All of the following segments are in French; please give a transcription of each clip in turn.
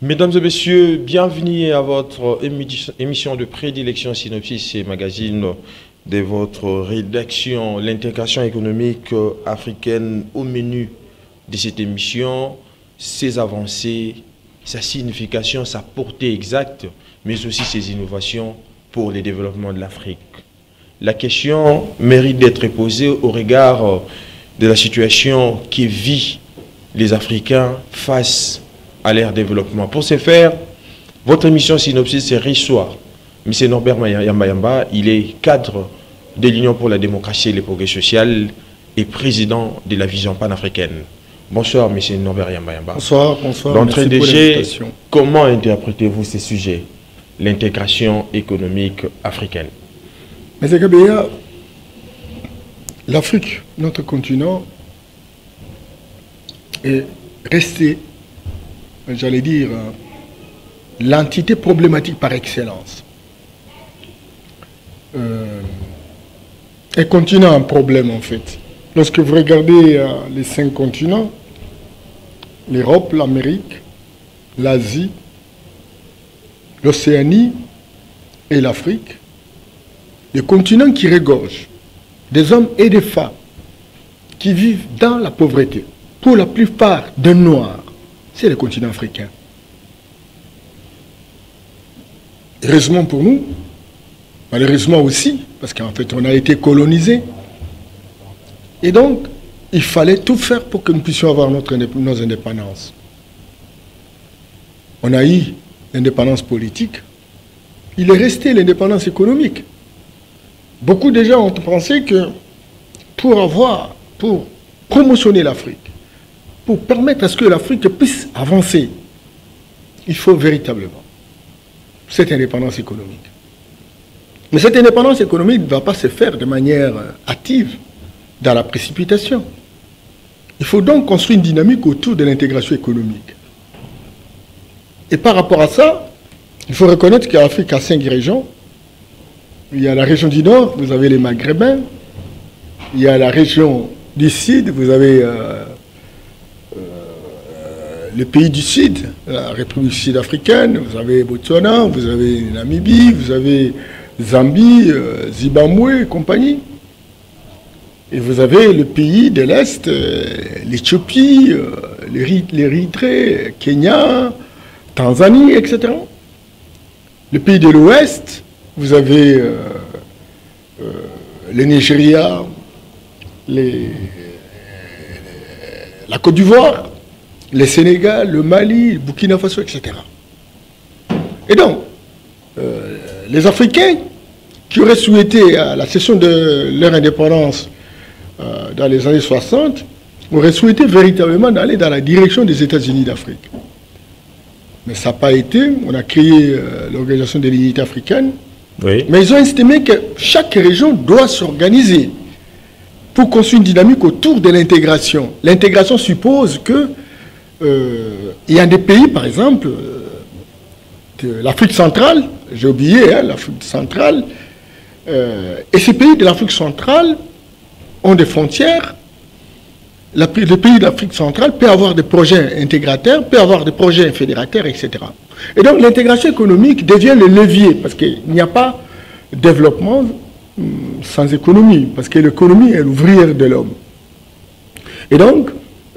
Mesdames et messieurs, bienvenue à votre émission de prédilection Synopsis et magazine de votre rédaction, l'intégration économique africaine au menu de cette émission, ses avancées, sa signification, sa portée exacte, mais aussi ses innovations pour le développement de l'Afrique. La question mérite d'être posée au regard de la situation qui vit les Africains face à leur développement. Pour ce faire, votre émission Synopsis reçoit M. Norbert Yamba. Il est cadre de l'Union pour la démocratie et le progrès social et président de la vision panafricaine. Bonsoir M. Norbert Yamba. Bonsoir, bonsoir. D'entrée de jeu, comment interprétez-vous ces sujets, l'intégration économique africaine? Mais Gabeya, l'Afrique, notre continent, est resté, j'allais dire, l'entité problématique par excellence. Un continent en problème en fait. Lorsque vous regardez les 5 continents, l'Europe, l'Amérique, l'Asie, l'Océanie et l'Afrique, des continents qui regorgent des hommes et des femmes qui vivent dans la pauvreté. Pour la plupart des Noirs, c'est le continent africain. Heureusement pour nous, malheureusement aussi, parce qu'en fait on a été colonisés. Et donc, il fallait tout faire pour que nous puissions avoir nos indépendances. On a eu l'indépendance politique, il est resté l'indépendance économique. Beaucoup de gens ont pensé que pour promotionner l'Afrique, pour permettre à ce que l'Afrique puisse avancer, il faut véritablement cette indépendance économique. Mais cette indépendance économique ne va pas se faire de manière hâtive, dans la précipitation. Il faut donc construire une dynamique autour de l'intégration économique. Et par rapport à ça, il faut reconnaître qu'Afrique a 5 régions. Il y a la région du Nord, vous avez les Maghrébins. Il y a la région du Sud, vous avez le pays du Sud, la République sud-africaine, vous avez Botswana, vous avez Namibie, vous avez Zambie, Zimbabwe et compagnie. Et vous avez le pays de l'Est, l'Éthiopie, l'Érythrée, Kenya, Tanzanie, etc. Le pays de l'Ouest, vous avez le Nigeria, la Côte d'Ivoire, le Sénégal, le Mali, le Burkina Faso, etc. Et donc, les Africains qui auraient souhaité, à la cession de leur indépendance dans les années 60, auraient souhaité véritablement aller dans la direction des États-Unis d'Afrique. Mais ça n'a pas été. On a créé l'Organisation de l'Unité africaine. Oui. Mais ils ont estimé que chaque région doit s'organiser pour construire une dynamique autour de l'intégration. L'intégration suppose que il y a des pays, par exemple, de l'Afrique centrale, j'ai oublié, hein, l'Afrique centrale, et ces pays de l'Afrique centrale ont des frontières. Le pays d'Afrique centrale peut avoir des projets intégrateurs, peut avoir des projets fédérateurs, etc. Et donc l'intégration économique devient le levier, parce qu'il n'y a pas de développement sans économie, parce que l'économie est l'ouvrière de l'homme. Et donc,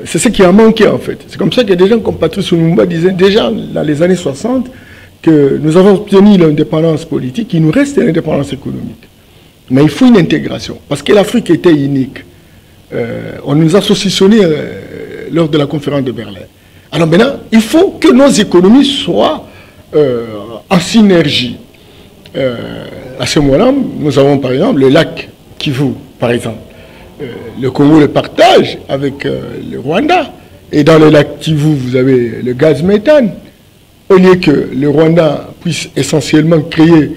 c'est ce qui a manqué en fait. C'est comme ça que des gens comme Patrice Lumumba disaient déjà dans les années 60 que nous avons obtenu l'indépendance politique, il nous reste l'indépendance économique. Mais il faut une intégration, parce que l'Afrique était unique. On nous a saucissonnés lors de la conférence de Berlin. Alors maintenant, il faut que nos économies soient en synergie. À ce moment-là, nous avons par exemple le lac Kivu, par exemple. Le Congo le partage avec le Rwanda. Et dans le lac Kivu, vous avez le gaz méthane. Au lieu que le Rwanda puisse essentiellement créer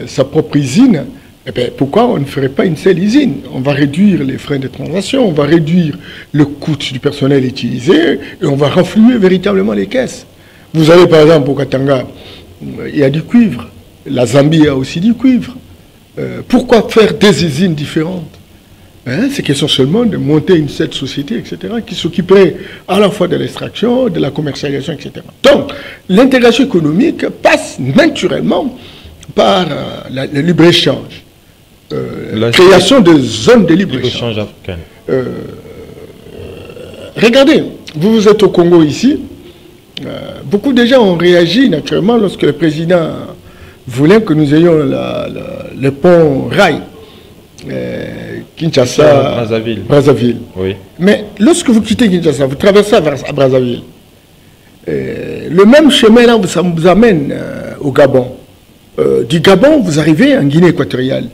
sa propre usine, eh bien, pourquoi on ne ferait pas une seule usine? On va réduire les frais de transaction, on va réduire le coût du personnel utilisé et on va renflouer véritablement les caisses. Vous avez par exemple au Katanga, il y a du cuivre. La Zambie a aussi du cuivre. Pourquoi faire des usines différentes? Hein, c'est question seulement de monter cette société, etc., qui s'occuperait à la fois de l'extraction, de la commercialisation, etc. Donc, l'intégration économique passe naturellement par le libre-échange. La création de zones de libre-échange africaines. Regardez, vous êtes au Congo ici, beaucoup de gens ont réagi naturellement lorsque le président voulait que nous ayons le pont rail Kinshasa, Brazzaville. Oui. Mais lorsque vous quittez Kinshasa, vous traversez à Brazzaville, le même chemin là, ça vous amène au Gabon. Du Gabon, vous arrivez en Guinée équatoriale.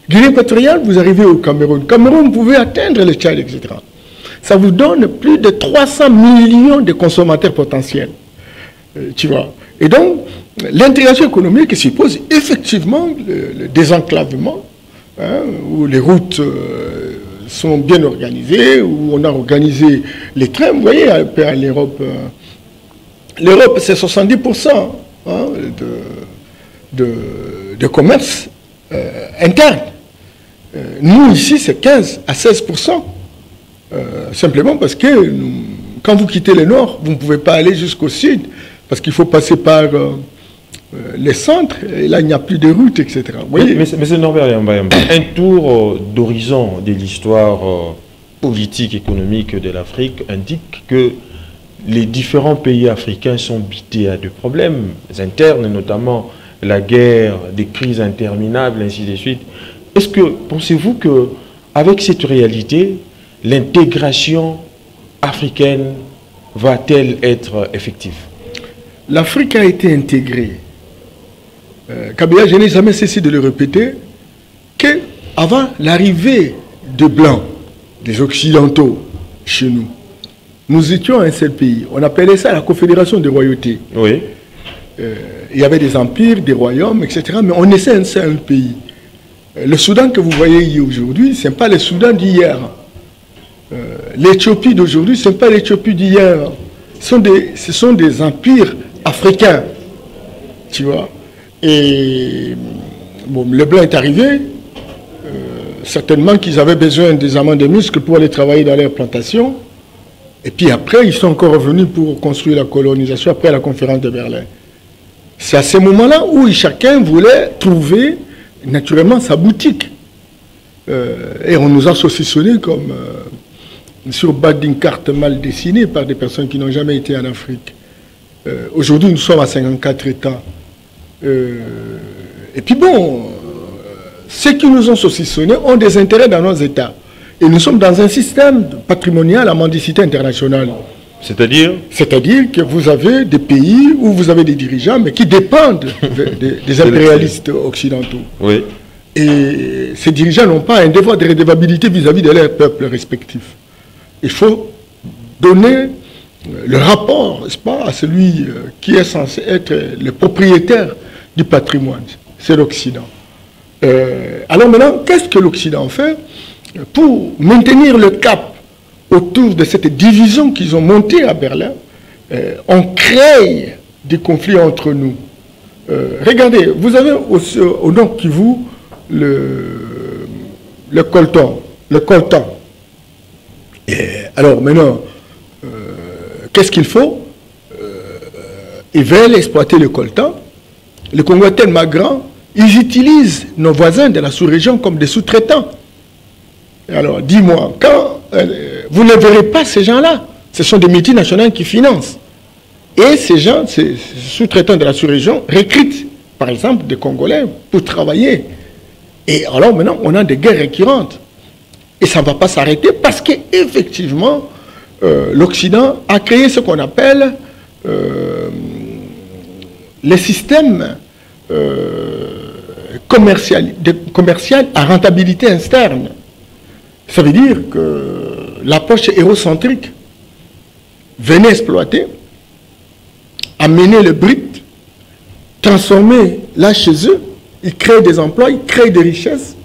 Guinée équatoriale, vous arrivez au Cameroun. Cameroun, vous pouvez atteindre le Tchad, etc. Ça vous donne plus de 300 millions de consommateurs potentiels. Tu vois. Et donc, l'intégration économique suppose effectivement le désenclavement, hein, où les routes sont bien organisées, où on a organisé les trains. Vous voyez, à l'Europe, l'Europe, c'est 70% hein, de commerce interne. Nous, ici, c'est 15 à 16%. Simplement parce que quand vous quittez le nord, vous ne pouvez pas aller jusqu'au sud, parce qu'il faut passer par les centres, et là, il n'y a plus de route, etc. Mais c'est Norbert Yamba, un tour d'horizon de l'histoire politique, économique de l'Afrique indique que les différents pays africains sont bités à des problèmes internes, notamment la guerre, des crises interminables, ainsi de suite. Est-ce que, pensez-vous qu'avec cette réalité, l'intégration africaine va-t-elle être effective? L'Afrique a été intégrée. Kabila, je n'ai jamais cessé de le répéter, qu'avant l'arrivée de Blancs, des Occidentaux, chez nous, nous étions un seul pays. On appelait ça la Confédération des royautés. Oui. Il y avait des empires, des royaumes, etc. Mais on était un seul pays. Le Soudan que vous voyez aujourd'hui, ce n'est pas le Soudan d'hier. L'Éthiopie d'aujourd'hui, ce n'est pas l'Éthiopie d'hier. Ce sont des empires africains. Tu vois. Et bon, le blanc est arrivé. Certainement qu'ils avaient besoin des amants de muscles pour aller travailler dans leurs plantations. Et puis après, ils sont encore revenus pour construire la colonisation après la conférence de Berlin. C'est à ce moment-là où chacun voulait trouver naturellement sa boutique. Et on nous a saucissonnés comme sur bas d'une carte mal dessinée par des personnes qui n'ont jamais été en Afrique. Aujourd'hui, nous sommes à 54 États. Et puis bon, ceux qui nous ont saucissonnés ont des intérêts dans nos États. Et nous sommes dans un système patrimonial à mendicité internationale. C'est-à-dire? C'est-à-dire que vous avez des pays où vous avez des dirigeants, mais qui dépendent des impérialistes occidentaux. Oui. Et ces dirigeants n'ont pas un devoir de redevabilité vis-à-vis de leurs peuples respectifs. Il faut donner le rapport, n'est-ce pas, à celui qui est censé être le propriétaire du patrimoine. C'est l'Occident. Alors maintenant, qu'est-ce que l'Occident fait pour maintenir le cap autour de cette division qu'ils ont montée à Berlin? On crée des conflits entre nous. Regardez, vous avez au nord Kivu le coltan. Alors maintenant, qu'est-ce qu'il faut? Ils veulent exploiter le coltan. Le Congo est tellement grand, ils utilisent nos voisins de la sous-région comme des sous-traitants. Alors, dis-moi, quand vous ne verrez pas ces gens-là, ce sont des multinationales qui financent. Et ces gens, ces sous-traitants de la sous-région, recrutent, par exemple, des Congolais pour travailler. Et alors maintenant, on a des guerres récurrentes. Et ça ne va pas s'arrêter parce qu'effectivement, l'Occident a créé ce qu'on appelle les systèmes commercial à rentabilité externe. Ça veut dire que l'approche hérocentrique venait exploiter, amener le brut, transformer là chez eux, ils créent des emplois, ils créent des richesses,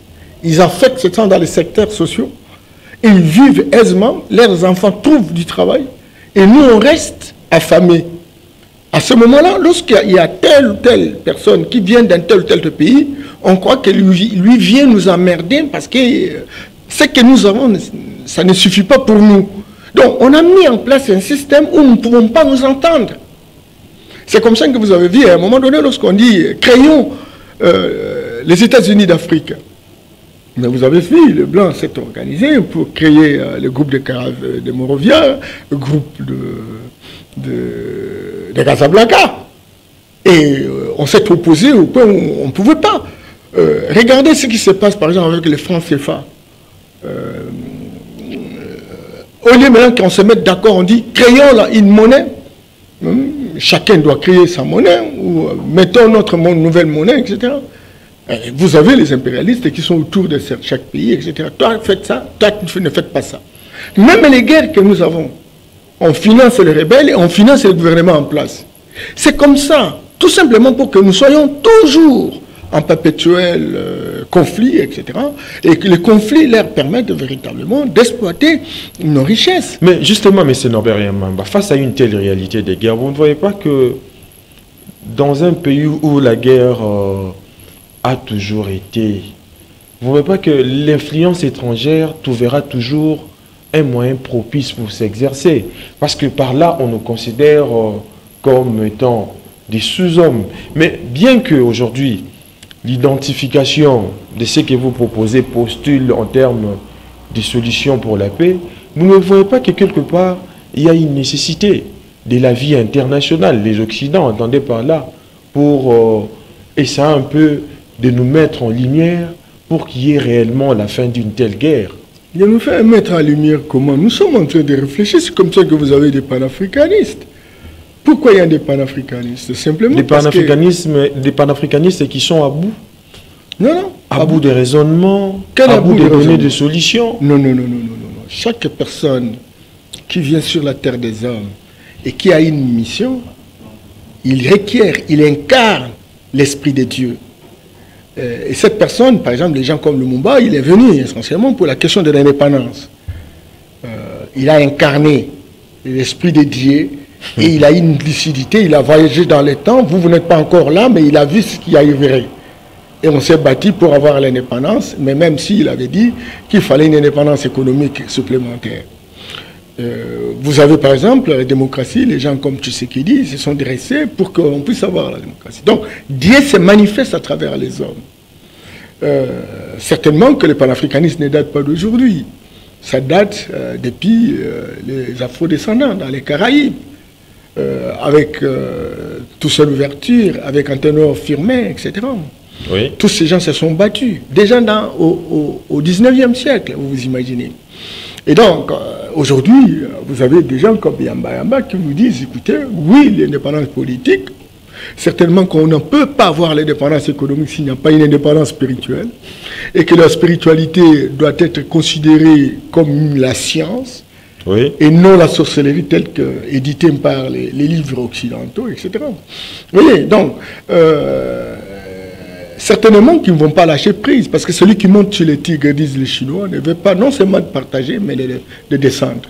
ils affectent ce temps dans les secteurs sociaux, et ils vivent aisément, leurs enfants trouvent du travail, et nous on reste affamés. À ce moment-là, lorsqu'il y a telle ou telle personne qui vient d'un tel ou tel pays, on croit que lui vient nous emmerder parce que Ce que nous avons, ça ne suffit pas pour nous. Donc, on a mis en place un système où nous ne pouvons pas nous entendre. C'est comme ça que vous avez vu, à un moment donné, lorsqu'on dit « créons les États-Unis d'Afrique ». Mais vous avez vu, le Blanc s'est organisé pour créer le groupe de Morovia, le groupe de Casablanca. Et on s'est opposé au point où on ne pouvait pas. Regardez ce qui se passe, par exemple, avec les francs CFA. Au lieu maintenant qu'on se mette d'accord, on dit créons là une monnaie. Chacun doit créer sa monnaie, ou mettons notre nouvelle monnaie, etc. Vous avez les impérialistes qui sont autour de chaque pays, etc. Toi, faites ça, toi, ne faites pas ça. Même les guerres que nous avons, on finance les rebelles et on finance le gouvernement en place. C'est comme ça, tout simplement pour que nous soyons toujours en perpétuel conflit, etc. Et que les conflits leur permettent véritablement d'exploiter nos richesses. Mais justement, M. Norbert Yambamba, face à une telle réalité des guerres, vous ne voyez pas que dans un pays où la guerre a toujours été, vous ne voyez pas que l'influence étrangère trouvera toujours un moyen propice pour s'exercer? Parce que par là, on nous considère comme étant des sous-hommes. Mais bien qu'aujourd'hui, l'identification de ce que vous proposez postule en termes de solutions pour la paix, vous ne voyez pas que quelque part, il y a une nécessité de la vie internationale. Les Occidents, entendez par là, pour essayer un peu de nous mettre en lumière pour qu'il y ait réellement la fin d'une telle guerre. Il nous fait mettre en lumière comment? Nous sommes en train de réfléchir. C'est comme ça que vous avez des panafricanistes. Pourquoi il y a des panafricanistes? Simplement des panafricanistes qui sont à bout? Non. À bout de raisonnement, à bout de donner des solutions? Non. Chaque personne qui vient sur la terre des hommes et qui a une mission, il requiert, il incarne l'esprit de Dieu. Et cette personne, par exemple, les gens comme Lumumba, il est venu essentiellement pour la question de l'indépendance. Il a incarné l'esprit de Dieu et il a une lucidité, il a voyagé dans les temps. Vous n'êtes pas encore là, mais il a vu ce qui arriverait. Et on s'est battu pour avoir l'indépendance, mais même s'il avait dit qu'il fallait une indépendance économique supplémentaire. Vous avez par exemple la démocratie, les gens comme Tshisekedi se sont dressés pour qu'on puisse avoir la démocratie. Donc Dieu se manifeste à travers les hommes. Certainement que le panafricanisme ne date pas d'aujourd'hui. Ça date depuis les afro-descendants dans les Caraïbes, avec toute seule ouverture, avec un ténor firmé, etc. Oui. Tous ces gens se sont battus, déjà au 19e siècle, vous imaginez. Et donc, aujourd'hui, vous avez des gens comme Yamba qui vous disent, écoutez, oui, l'indépendance politique, certainement qu'on ne peut pas avoir l'indépendance économique s'il n'y a pas une indépendance spirituelle, et que la spiritualité doit être considérée comme la science, oui, et non la sorcellerie telle qu'éditée par les livres occidentaux, etc. Vous voyez, donc, certainement qu'ils ne vont pas lâcher prise, parce que celui qui monte sur les tigres, disent les Chinois, ne veut pas non seulement de partager, mais de descendre.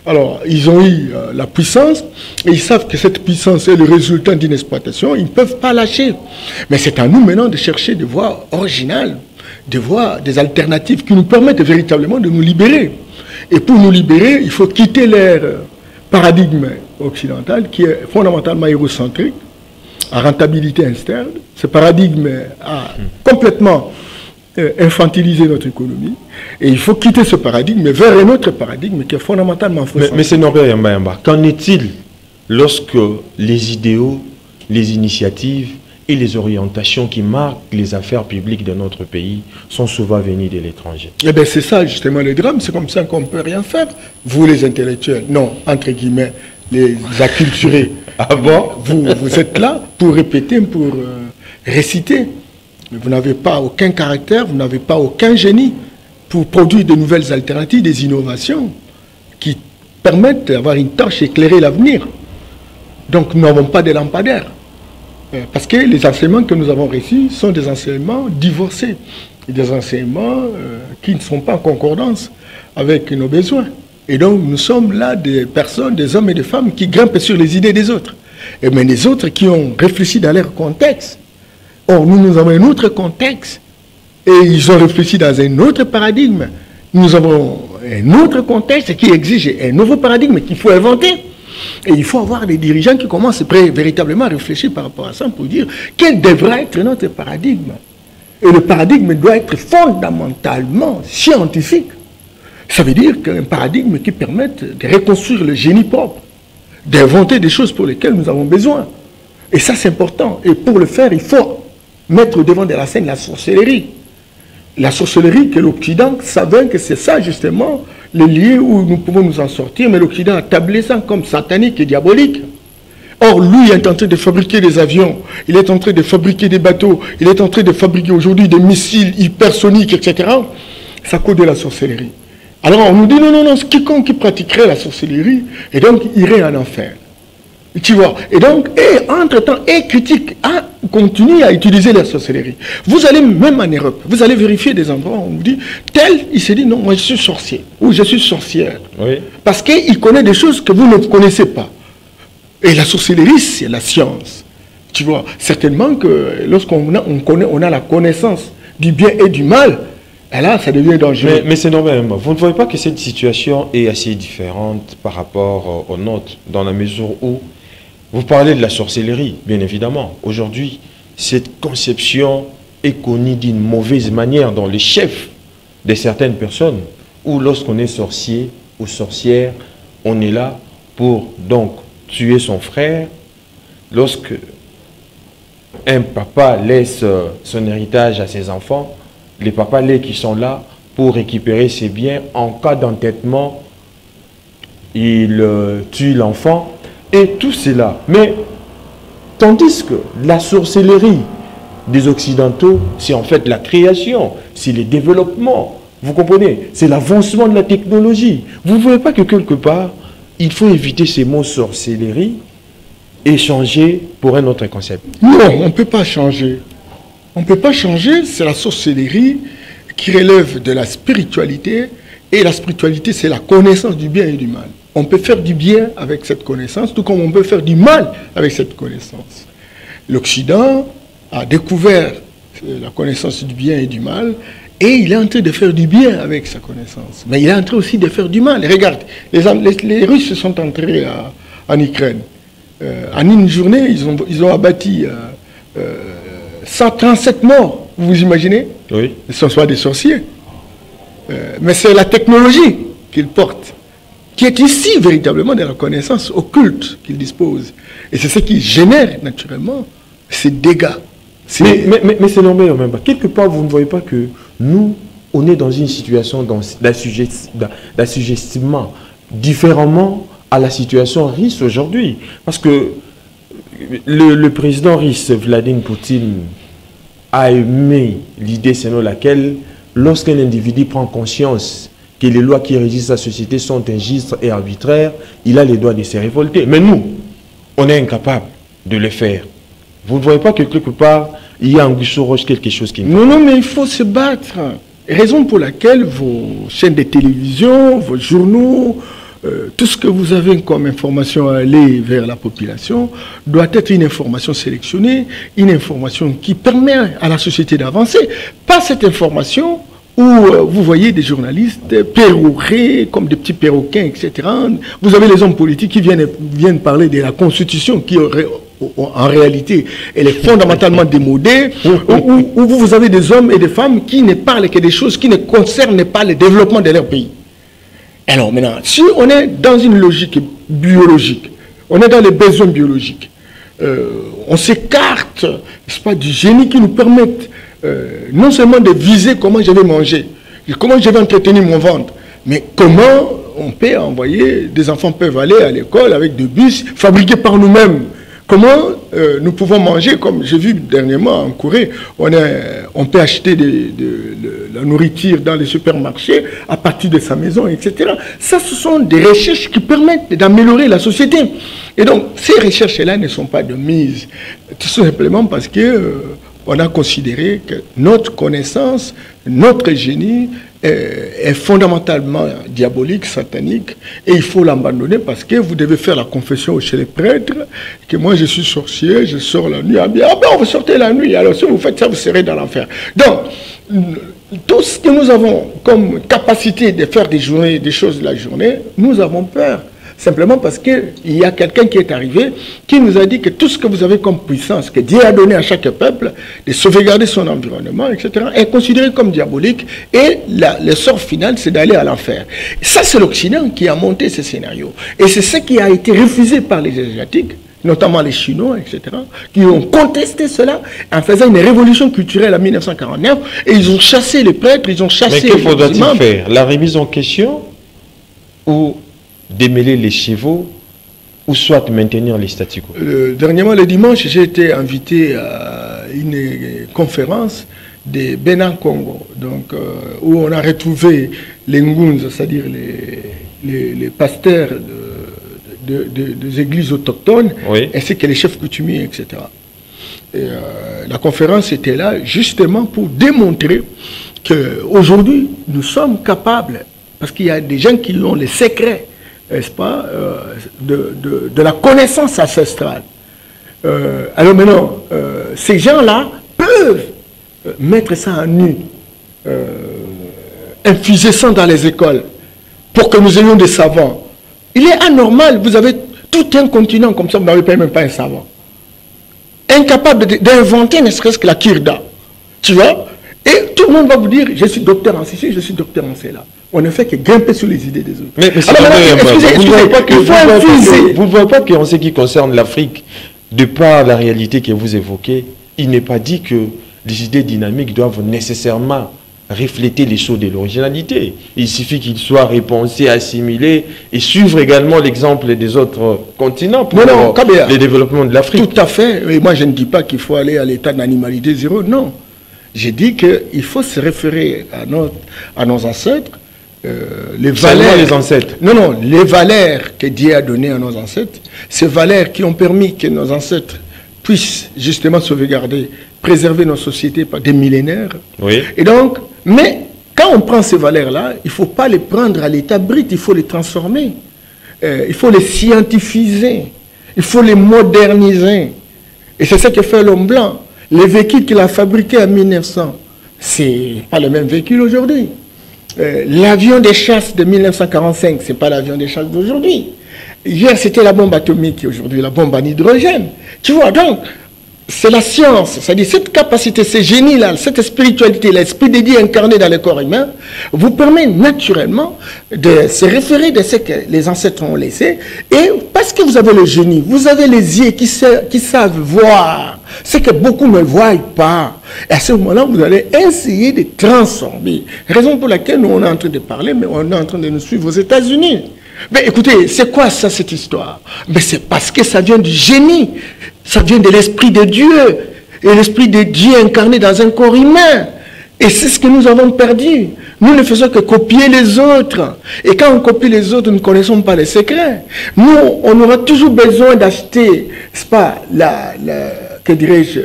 Alors, ils ont eu la puissance, et ils savent que cette puissance est le résultat d'une exploitation, ils ne peuvent pas lâcher. Mais c'est à nous maintenant de chercher des voies originales, des voies, des alternatives qui nous permettent véritablement de nous libérer. Et pour nous libérer, il faut quitter leur paradigme occidental, qui est fondamentalement égocentrique, à rentabilité externe. Ce paradigme a complètement infantilisé notre économie. Et il faut quitter ce paradigme vers un autre paradigme qui est fondamentalement faux. Mais c'est Norbert Yamba, qu'en est-il lorsque les idéaux, les initiatives et les orientations qui marquent les affaires publiques de notre pays sont souvent venues de l'étranger? Eh bien, c'est ça justement le drame. C'est comme ça qu'on ne peut rien faire. Vous, les intellectuels, non, entre guillemets, les acculturés. Ah bon? Vous êtes là pour répéter, pour réciter. Mais vous n'avez pas aucun caractère, vous n'avez pas aucun génie pour produire de nouvelles alternatives, des innovations qui permettent d'avoir une torche et éclairer l'avenir. Donc nous n'avons pas de lampadaires. Parce que les enseignements que nous avons reçus sont des enseignements divorcés. Des enseignements qui ne sont pas en concordance avec nos besoins. Et donc, nous sommes là des personnes, des hommes et des femmes qui grimpent sur les idées des autres. Et mais les autres qui ont réfléchi dans leur contexte. Or, nous avons un autre contexte. Et ils ont réfléchi dans un autre paradigme. Nous avons un autre contexte qui exige un nouveau paradigme qu'il faut inventer. Et il faut avoir des dirigeants qui commencent véritablement à réfléchir par rapport à ça pour dire quel devrait être notre paradigme. Et le paradigme doit être fondamentalement scientifique. Ça veut dire qu'un paradigme qui permette de reconstruire le génie propre, d'inventer des choses pour lesquelles nous avons besoin. Et ça, c'est important. Et pour le faire, il faut mettre au devant de la scène la sorcellerie. La sorcellerie que l'Occident savait que c'est ça, justement, le lieu où nous pouvons nous en sortir, mais l'Occident a tablé ça comme satanique et diabolique. Or, lui, il est en train de fabriquer des avions, il est en train de fabriquer des bateaux, il est en train de fabriquer aujourd'hui des missiles hypersoniques, etc. Ça cause de la sorcellerie. Alors, on nous dit, non, non, non, quiconque qui pratiquerait la sorcellerie, et donc, irait en enfer. Tu vois. Et donc, entre-temps, critique continue à utiliser la sorcellerie. Vous allez, même en Europe, vous allez vérifier des endroits où on vous dit, tel, il s'est dit, non, moi je suis sorcier, ou je suis sorcière. Oui. Parce qu'il connaît des choses que vous ne connaissez pas. Et la sorcellerie, c'est la science. Tu vois, certainement que lorsqu'on a la connaissance du bien et du mal, et là, ça devient dangereux. Mais c'est normal. Vous ne voyez pas que cette situation est assez différente par rapport aux nôtres, dans la mesure où vous parlez de la sorcellerie, bien évidemment. Aujourd'hui, cette conception est connue d'une mauvaise manière dans les chefs de certaines personnes, où lorsqu'on est sorcier ou sorcière, on est là pour donc tuer son frère. Lorsque un papa laisse son héritage à ses enfants, les papas qui sont là pour récupérer ses biens, en cas d'entêtement, ils tuent l'enfant. Et tout cela. Mais tandis que la sorcellerie des Occidentaux, c'est en fait la création, c'est le développement. Vous comprenez? C'est l'avancement de la technologie. Vous ne voyez pas que quelque part, il faut éviter ces mots sorcellerie et changer pour un autre concept? Non, on ne peut pas changer. On ne peut pas changer, c'est la sorcellerie qui relève de la spiritualité. Et la spiritualité, c'est la connaissance du bien et du mal. On peut faire du bien avec cette connaissance, tout comme on peut faire du mal avec cette connaissance. L'Occident a découvert la connaissance du bien et du mal, et il est en train de faire du bien avec sa connaissance. Mais il est en train aussi de faire du mal. Et regarde, les Russes sont entrés en Ukraine. En une journée, ils ont abattu 137 morts. Vous vous imaginez? Oui. Ce ne sont pas des sorciers. Mais c'est la technologie qu'ils portent, qui est ici véritablement de la connaissance occulte qu'ils disposent. Et c'est ce qui génère naturellement ces dégâts. Mais c'est normal même pas. Quelque part, vous ne voyez pas que nous, on est dans une situation d'assujettissement différemment à la situation russe aujourd'hui. Parce que le président russe, Vladimir Poutine, a aimé l'idée selon laquelle lorsqu'un individu prend conscience que les lois qui régissent sa société sont injustes et arbitraires, il a les droits de se révolter. Mais nous, on est incapable de le faire. Vous ne voyez pas que quelque part, il y a en Guissou Roche quelque chose qui... Non, non, mais il faut se battre. Raison pour laquelle vos chaînes de télévision, vos journaux, tout ce que vous avez comme information à aller vers la population doit être une information sélectionnée, une information qui permet à la société d'avancer. Pas cette information où vous voyez des journalistes perroquets, comme des petits perroquins, etc. Vous avez les hommes politiques qui viennent parler de la Constitution qui aurait, en réalité, elle est fondamentalement démodée, où vous avez des hommes et des femmes qui ne parlent que des choses qui ne concernent pas le développement de leur pays. Alors maintenant, si on est dans une logique biologique, on est dans les besoins biologiques, on s'écarte, n'est-ce pas, du génie qui nous permettent non seulement de viser comment je vais manger, comment je vais entretenir mon ventre, mais comment on peut envoyer, des enfants peuvent aller à l'école avec des bus fabriqués par nous-mêmes. Comment nous pouvons manger, comme j'ai vu dernièrement en Corée, on peut acheter de la nourriture dans les supermarchés à partir de sa maison, etc. Ça, ce sont des recherches qui permettent d'améliorer la société. Et donc, ces recherches-là ne sont pas de mise, tout simplement parce que on a considéré que notre connaissance, notre génie est fondamentalement diabolique, satanique, et il faut l'abandonner parce que vous devez faire la confession chez les prêtres, que moi je suis sorcier, je sors la nuit. Ah ben on va sortir la nuit, alors si vous faites ça, vous serez dans l'enfer. Donc, tout ce que nous avons comme capacité de faire des journées, des choses de la journée, nous avons peur. Simplement parce qu'il y a quelqu'un qui est arrivé, qui nous a dit que tout ce que vous avez comme puissance, que Dieu a donné à chaque peuple, de sauvegarder son environnement, etc., est considéré comme diabolique. Et le sort final, c'est d'aller à l'enfer. Ça, c'est l'Occident qui a monté ce scénario. Et c'est ce qui a été refusé par les Asiatiques, notamment les Chinois, etc., qui ont contesté cela en faisant une révolution culturelle en 1949. Et ils ont chassé les prêtres, ils ont chassé les imams. Mais que faudra-t-il faire? La remise en question ou démêler les chevaux, ou soit maintenir les statu quo? Dernièrement, le dimanche, j'ai été invité à une conférence de Bénin Congo, donc, où on a retrouvé les Ngunz, c'est-à-dire les pasteurs des églises autochtones, oui, ainsi que les chefs coutumiers, etc. Et, la conférence était là justement pour démontrer qu'aujourd'hui, nous sommes capables, parce qu'il y a des gens qui ont les secrets, n'est-ce pas, de la connaissance ancestrale. Alors maintenant, ces gens-là peuvent mettre ça en nu, infuser ça dans les écoles, pour que nous ayons des savants. Il est anormal, vous avez tout un continent comme ça, vous n'avez même pas un savant. Incapable d'inventer ne serait-ce que la kirda. Tu vois? Et tout le monde va vous dire, je suis docteur en ceci, je suis docteur en cela. On ne fait que grimper sur les idées des autres. Mais vous ne voyez pas qu'en ce qui concerne l'Afrique, de par la réalité que vous évoquez, il n'est pas dit que les idées dynamiques doivent nécessairement refléter les choses de l'originalité. Il suffit qu'ils soient repensés, assimilés et suivre également l'exemple des autres continents pour le développement de l'Afrique. Tout à fait. Et moi, je ne dis pas qu'il faut aller à l'état d'animalité zéro, non. J'ai dit qu'il faut se référer à nos ancêtres, les valeurs, les ancêtres. Non, les valeurs que Dieu a données à nos ancêtres, ces valeurs qui ont permis que nos ancêtres puissent justement sauvegarder, préserver nos sociétés par des millénaires. Oui. Et donc, mais quand on prend ces valeurs-là, il ne faut pas les prendre à l'état brut, il faut les transformer. Il faut les scientifiser, il faut les moderniser. Et c'est ce que fait l'homme blanc. Les véhicules qu'il a fabriqués en 1900, c'est pas le même véhicule aujourd'hui. L'avion de chasse de 1945, c'est pas l'avion de chasse d'aujourd'hui. Hier, c'était la bombe atomique, aujourd'hui la bombe en hydrogène. Tu vois, donc, c'est la science, c'est-à-dire cette capacité, ce génie-là, cette spiritualité, l'esprit de Dieu incarné dans le corps humain, vous permet naturellement de se référer de ce que les ancêtres ont laissé. Et parce que vous avez le génie, vous avez les yeux qui savent voir ce que beaucoup ne voient pas. Et à ce moment-là, vous allez essayer de transformer. Raison pour laquelle nous, on est en train de parler, mais on est en train de nous suivre aux États-Unis. Mais écoutez, c'est quoi ça, cette histoire? Mais c'est parce que ça vient du génie. Ça vient de l'Esprit de Dieu. Et l'Esprit de Dieu incarné dans un corps humain. Et c'est ce que nous avons perdu. Nous ne faisons que copier les autres. Et quand on copie les autres, nous ne connaissons pas les secrets. Nous, on aura toujours besoin d'acheter, c'est pas, que dirais-je,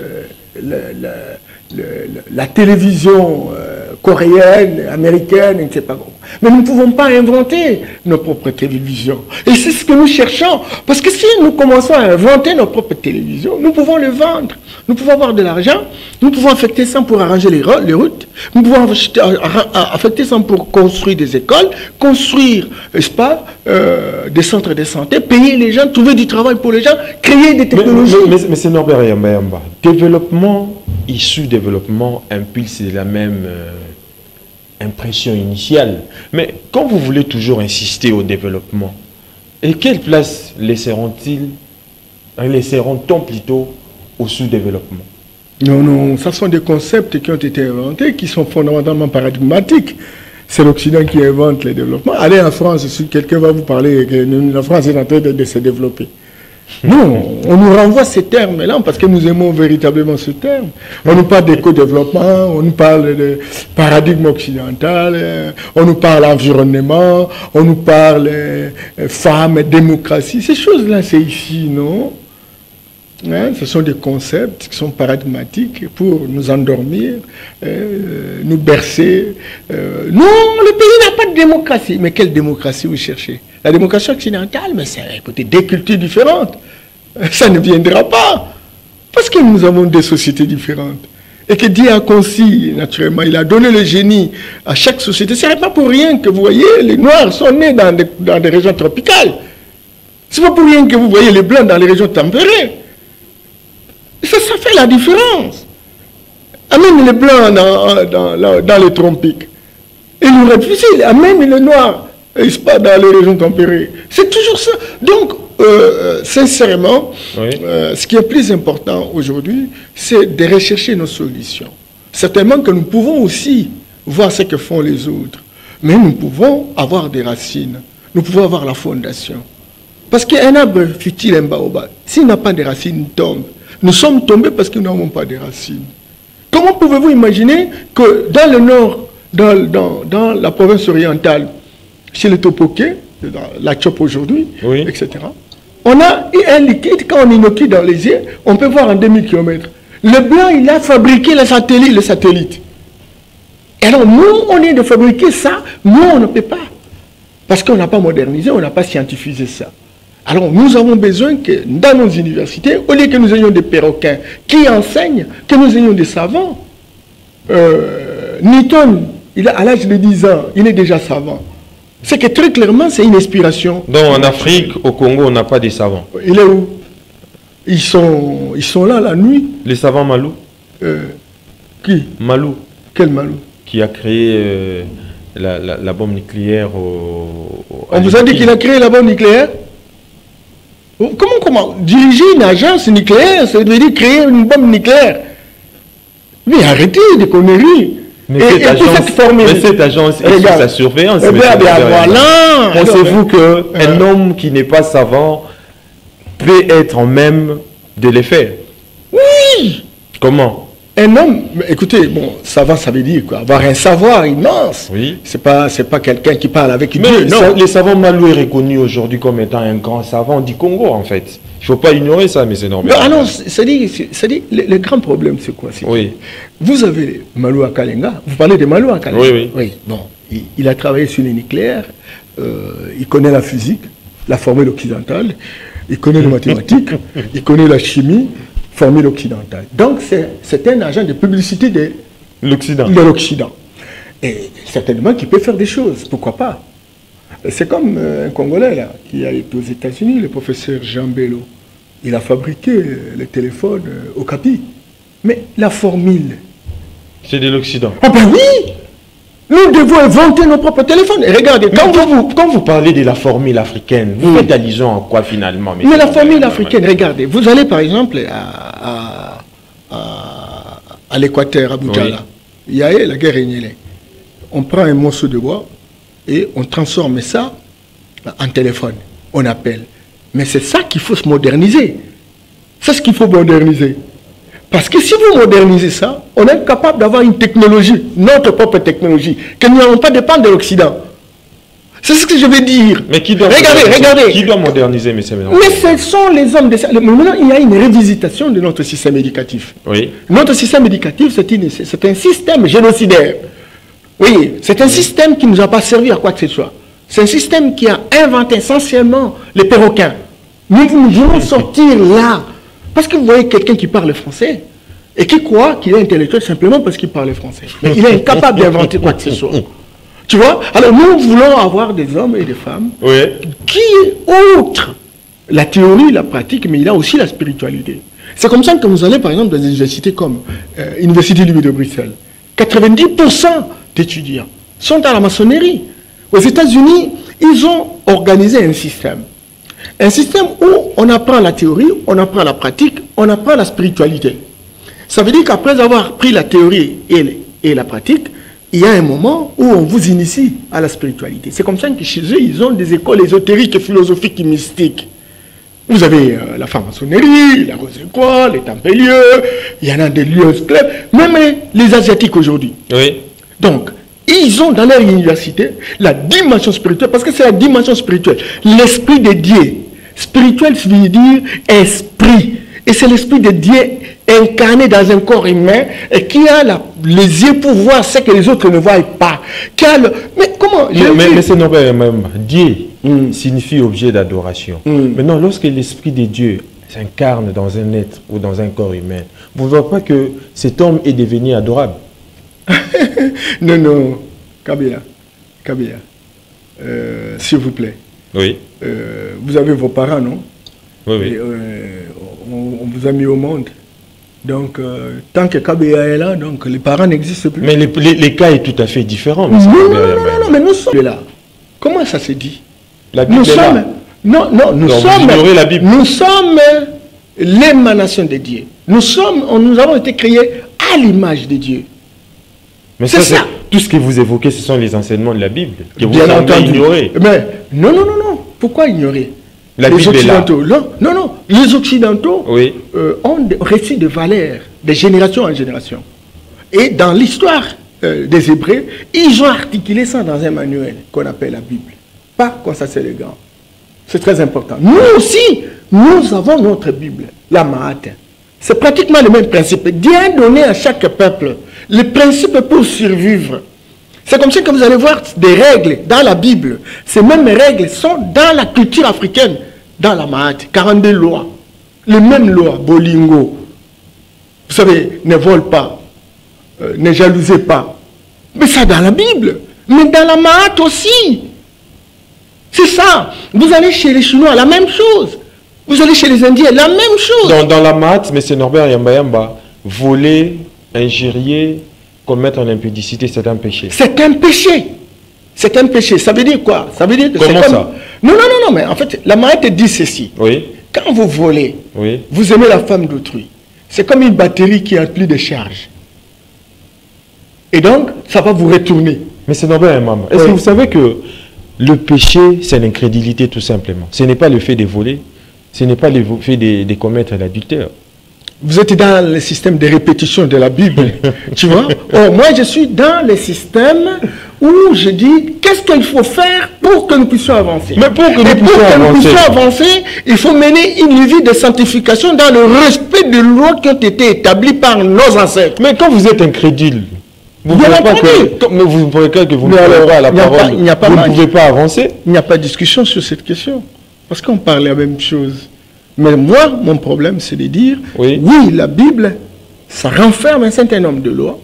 la télévision coréenne, américaine, je ne sais pas comment. Mais nous ne pouvons pas inventer nos propres télévisions. Et c'est ce que nous cherchons. Parce que si nous commençons à inventer nos propres télévisions, nous pouvons les vendre. Nous pouvons avoir de l'argent. Nous pouvons affecter ça pour arranger les routes. Nous pouvons affecter ça pour construire des écoles, construire, n'est-ce pas, des centres de santé, payer les gens, trouver du travail pour les gens, créer des technologies. Mais c'est Norbert Yamba. Développement, issu développement, impulse la même impression initiale. Mais quand vous voulez toujours insister au développement, et quelle place laisseront-on plutôt au sous-développement? Non, ça sont des concepts qui ont été inventés, qui sont fondamentalement paradigmatiques. C'est l'Occident qui invente le développement. Allez en France, si quelqu'un va vous parler que la France est en train de se développer. Non, on nous renvoie ces termes-là parce que nous aimons véritablement ce terme. On nous parle d'éco-développement, on nous parle de paradigme occidental, on nous parle environnement, on nous parle femmes, démocratie. Ces choses-là, c'est ici, non? Hein, ce sont des concepts qui sont paradigmatiques pour nous endormir, nous bercer. Non, le pays n'a pas de démocratie. Mais quelle démocratie vous cherchez? La démocratie occidentale, mais c'est écoutez, des cultures différentes. Ça ne viendra pas. Parce que nous avons des sociétés différentes. et que Dieu a conçu, naturellement, il a donné le génie à chaque société. Ce n'est pas pour rien que vous voyez, les Noirs sont nés dans des régions tropicales. Ce n'est pas pour rien que vous voyez les Blancs dans les régions tempérées. Ça fait la différence. Amène les Blancs dans les tropiques. Et nous refusons, amène les Noirs, et pas dans les régions tempérées. C'est toujours ça. Donc, sincèrement, oui. Ce qui est plus important aujourd'hui, c'est de rechercher nos solutions. Certainement que nous pouvons aussi voir ce que font les autres, mais nous pouvons avoir des racines, nous pouvons avoir la fondation. Parce qu'un arbre fut-il un baobab, s'il n'a pas de racines, il tombe. Nous sommes tombés parce que nous n'avons pas de racines. Comment pouvez-vous imaginer que dans le nord, dans la province orientale, chez les Topoké, la Tchop aujourd'hui, oui. Etc., on a un liquide, quand on innocule dans les yeux, on peut voir en 2000 km. Le blanc, il a fabriqué le satellite. Et alors, nous, on est de fabriquer ça, nous, on ne peut pas. Parce qu'on n'a pas modernisé, on n'a pas scientifisé ça. Alors, nous avons besoin que, dans nos universités, au lieu que nous ayons des perroquins qui enseignent, que nous ayons des savants. Newton, à l'âge de 10 ans, il est déjà savant. C'est que très clairement, c'est une inspiration. Donc en Afrique, au Congo, on n'a pas de savants. Il est où? Ils sont là la nuit. Les savants Malou. Qui? Malou. Quel Malou? Qui a créé la bombe nucléaire On vous a dit qu'il a créé la bombe nucléaire? Comment? Diriger une agence nucléaire, ça veut dire créer une bombe nucléaire. Mais arrêtez des conneries. Mais cette agence est sous sa surveillance. Voilà. Pensez-vous qu'un homme qui n'est pas savant peut être en même de les faire? Oui. Comment? Un homme, écoutez, bon, savant, ça veut dire quoi? Avoir un savoir immense. Oui. C'est pas quelqu'un qui parle avec Dieu. Non, les savants Malou est reconnu aujourd'hui comme étant un grand savant du Congo, en fait. Il ne faut pas ignorer ça, mais c'est normal. Non, c'est-à-dire, le grand problème, c'est quoi? Oui. Vous avez Malou Akalenga, vous parlez de Malou Akalenga. Oui. Oui, bon, il a travaillé sur les nucléaires, il connaît la physique, la formule occidentale, il connaît les mathématiques, il connaît la chimie, formule occidentale. Donc, c'est un agent de publicité de l'Occident. Et certainement qu'il peut faire des choses, pourquoi pas? C'est comme un Congolais là, qui a été aux États-Unis, le professeur Jean Bello. Il a fabriqué les téléphones au Capi. Mais la formule... C'est de l'Occident. Ah ben oui! Nous devons inventer nos propres téléphones. Et regardez, quand vous parlez de la formule africaine, vous faites allusion à quoi finalement? Mais la formule africaine, regardez, vous allez par exemple à l'Équateur, à Boudjala. Oui. Il y a la guerre Enyele. On prend un morceau de bois et on transforme ça en téléphone. On appelle. Mais c'est ça qu'il faut se moderniser. C'est ce qu'il faut moderniser. Parce que si vous modernisez ça, on est capable d'avoir une technologie, notre propre technologie, que nous n'allons pas dépendre de l'Occident. C'est ce que je veux dire. Mais qui doit regardez. Qui doit moderniser, M. Mélenchon? Mais ce sont les hommes de ça. Maintenant, il y a une révisitation de notre système éducatif. Oui. Notre système éducatif, c'est un système génocidaire. Oui, c'est un système qui ne nous a pas servi à quoi que ce soit. C'est un système qui a inventé essentiellement les perroquins. Nous voulons sortir là. Parce que vous voyez quelqu'un qui parle français et qui croit qu'il est intellectuel simplement parce qu'il parle français. Mais il est incapable d'inventer quoi que ce soit. Tu vois? Alors nous voulons avoir des hommes et des femmes qui, outre la théorie, la pratique, mais il a aussi la spiritualité. C'est comme ça que vous allez par exemple dans des universités comme l'Université libre de Bruxelles. 90% d'étudiants sont à la maçonnerie. Aux États-Unis, ils ont organisé un système. Un système où on apprend la théorie, on apprend la pratique, on apprend la spiritualité. Ça veut dire qu'après avoir pris la théorie et la pratique, il y a un moment où on vous initie à la spiritualité. C'est comme ça que chez eux, ils ont des écoles ésotériques, philosophiques et mystiques. Vous avez la franc-maçonnerie, la Rose-Étoile, les Tempélieux, il y en a des lieux clubs, même les Asiatiques aujourd'hui. Oui. Donc, ils ont dans leur université la dimension spirituelle, parce que c'est la dimension spirituelle. L'esprit de Dieu. Spirituel, ça veut dire esprit. Et c'est l'esprit de Dieu incarné dans un corps humain et qui a les yeux pour voir ce que les autres ne voient pas. Mais comment? Mais c'est normal même. Dieu signifie objet d'adoration. Maintenant, lorsque l'esprit de Dieu s'incarne dans un être ou dans un corps humain, vous ne voyez pas que cet homme est devenu adorable? Non, non, Kabila, s'il vous plaît. Oui. Vous avez vos parents, non? Oui, oui. Et, on vous a mis au monde. Donc, tant que Kabila est là, donc les parents n'existent plus. Mais les cas est tout à fait différent. Non, non, mais nous sommes là. Comment ça se dit? La Bible nous est sommes, là. Non, non, nous Donc, sommes, vous ignorez la Bible. nous sommes l'émanation de Dieu. Nous avons été créés à l'image de Dieu. Mais c'est ça, ça. Tout ce que vous évoquez, ce sont les enseignements de la Bible que vous Bien semblez entendu. ignorer. Mais non, non, non, non. Pourquoi ignorer? La les Bible est là. Occidentaux, non, non, non. Les Occidentaux Oui. ont des récits de valeurs, de génération en génération. Et dans l'histoire des Hébreux, ils ont articulé ça dans un manuel qu'on appelle la Bible. Pas comme ça, c'est le grand. C'est très important. Nous aussi, nous avons notre Bible, la Mahat. C'est pratiquement le même principe. Dieu a donné à chaque peuple les principes pour survivre. C'est comme ça que vous allez voir des règles dans la Bible. Ces mêmes règles sont dans la culture africaine, dans la Mahat. 42 lois. Les mêmes lois, Bolingo. Vous savez, ne vole pas, ne jalousez pas. Mais ça dans la Bible. Mais dans la Mahat aussi. C'est ça. Vous allez chez les Chinois, la même chose. Vous allez chez les Indiens, la même chose. Dans la Mahat, M. Norbert Yamba, voler, injurier, commettre en impudicité, c'est un péché. C'est un péché. C'est un péché. Ça veut dire quoi? Ça veut dire que comment c'est comme... ça? Non, non, non, non, mais en fait, la Mahat dit ceci. Oui. Quand vous volez, Oui. vous aimez la femme d'autrui. C'est comme une batterie qui a plus de charge. Et donc, ça va vous retourner. Mais c'est Norbert Yamba. Est-ce que vous savez que le péché, c'est l'incrédulité tout simplement? Ce n'est pas le fait de voler, ce n'est pas le fait de commettre l'adultère. Vous êtes dans le système de répétition de la Bible, tu vois. Oh, moi, je suis dans le système où je dis qu'est-ce qu'il faut faire pour que nous puissions avancer. Mais pour que nous puissions avancer, il faut mener une vie de sanctification dans le respect des lois qui ont été établies par nos ancêtres. Mais quand vous êtes incrédule, vous ne pouvez pas que vous ne croyez pas à la parole, vous ne pouvez pas avancer. Il n'y a pas de discussion sur cette question. Parce qu'on parle la même chose. Mais moi, mon problème, c'est de dire, oui, la Bible, ça renferme un certain nombre de lois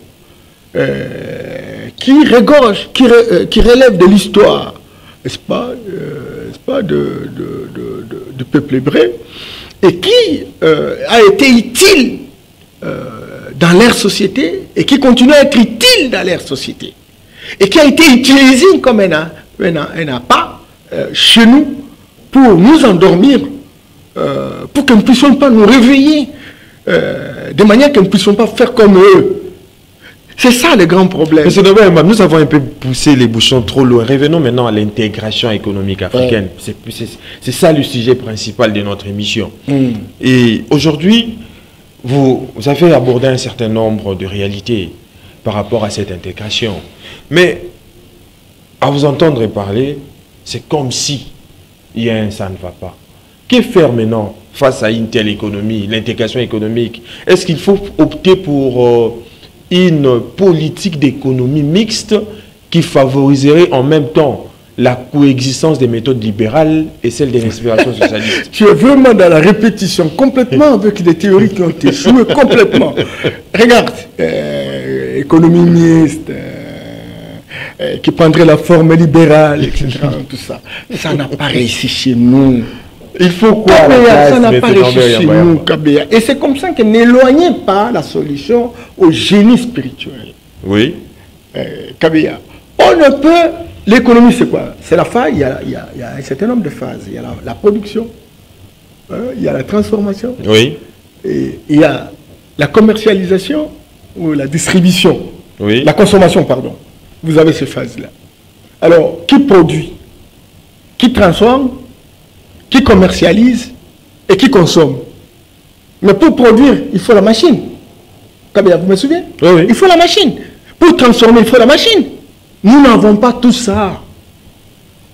qui regorgent, qui relèvent de l'histoire, n'est-ce pas, du peuple hébreu, et qui a été utile dans leur société, et qui continue à être utile dans leur société, et qui a été utilisé comme un appât chez nous pour nous endormir, pour que nous ne puissions pas nous réveiller, de manière que nous ne puissions pas faire comme eux. C'est ça le grand problème. Monsieur Norbert, nous avons un peu poussé les bouchons trop loin. Revenons maintenant à l'intégration économique africaine. C'est ça le sujet principal de notre émission. Et aujourd'hui, vous avez abordé un certain nombre de réalités par rapport à cette intégration. Mais à vous entendre parler, c'est comme si il y a un ça ne va pas. Que faire maintenant face à une telle économie, l'intégration économique? Est-ce qu'il faut opter pour une politique d'économie mixte qui favoriserait en même temps la coexistence des méthodes libérales et celle des inspirations socialistes? Tu es vraiment dans la répétition, complètement avec des théories qui ont échoué, complètement. Regarde, économie mixte, qui prendrait la forme libérale, etc. Tout ça. Ça n'a pas réussi chez nous. Il faut quoi? Ça n'a pas réussi chez nous, Kabila. Et c'est comme ça que n'éloignez pas la solution au génie spirituel. Oui. Kabila. On ne peut... L'économie, c'est quoi? C'est la phase, il y a un certain nombre de phases. Il y a la production, il y a la transformation, oui. Et il y a la commercialisation ou la distribution, oui. La consommation, pardon. Vous avez ces phases-là. Alors, qui produit? Qui transforme? Qui commercialise? Et qui consomme? Mais pour produire, il faut la machine. Kabila, vous me souvenez? Oui, oui. Il faut la machine. Pour transformer, il faut la machine. Nous n'avons pas tout ça.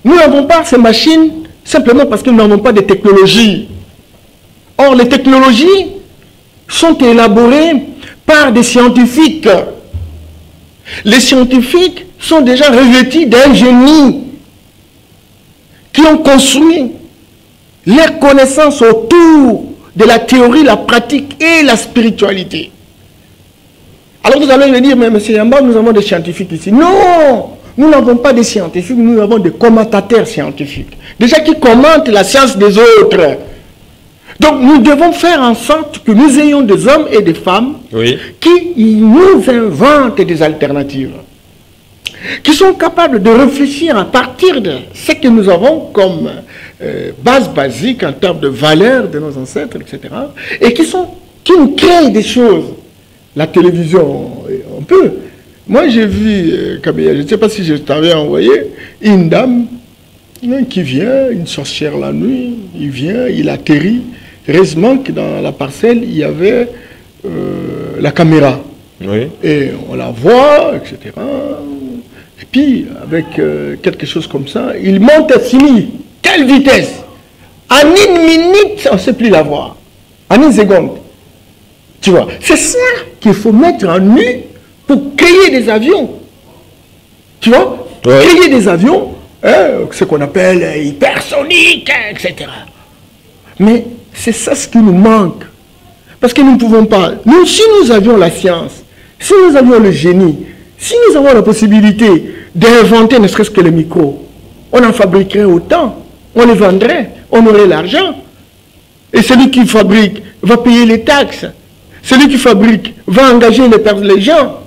Nous n'avons pas ces machines simplement parce que nous n'avons pas de technologie. Or, les technologies sont élaborées par des scientifiques. Les scientifiques sont déjà revêtus d'un génie qui ont construit leurs connaissances autour de la théorie, la pratique et la spiritualité. Alors vous allez me dire, mais M. Yamba, nous avons des scientifiques ici. Non, nous n'avons pas des scientifiques, nous avons des commentateurs scientifiques. Déjà qui commentent la science des autres. Donc nous devons faire en sorte que nous ayons des hommes et des femmes qui nous inventent des alternatives. Qui sont capables de réfléchir à partir de ce que nous avons comme base basique en termes de valeurs de nos ancêtres, etc. Et qui nous créent des choses. La télévision, on peut. Moi, j'ai vu, je ne sais pas si je t'avais envoyé, une dame qui vient, une sorcière la nuit, il vient, il atterrit. Heureusement que dans la parcelle, il y avait la caméra. Oui. Et on la voit, etc. Et puis, avec quelque chose comme ça, il monte à 6000. Quelle vitesse! En 1 minute, on ne sait plus la voir. En 1 seconde. Tu vois, c'est ça qu'il faut mettre en nu pour créer des avions. Tu vois, créer des avions, ce qu'on appelle hypersoniques, etc. Mais c'est ça ce qui nous manque. Parce que nous ne pouvons pas. Nous, si nous avions la science, si nous avions le génie, si nous avons la possibilité d'inventer ne serait-ce que les micros, on en fabriquerait autant, on les vendrait, on aurait l'argent. Et celui qui fabrique va payer les taxes. Celui qui fabrique va engager les gens.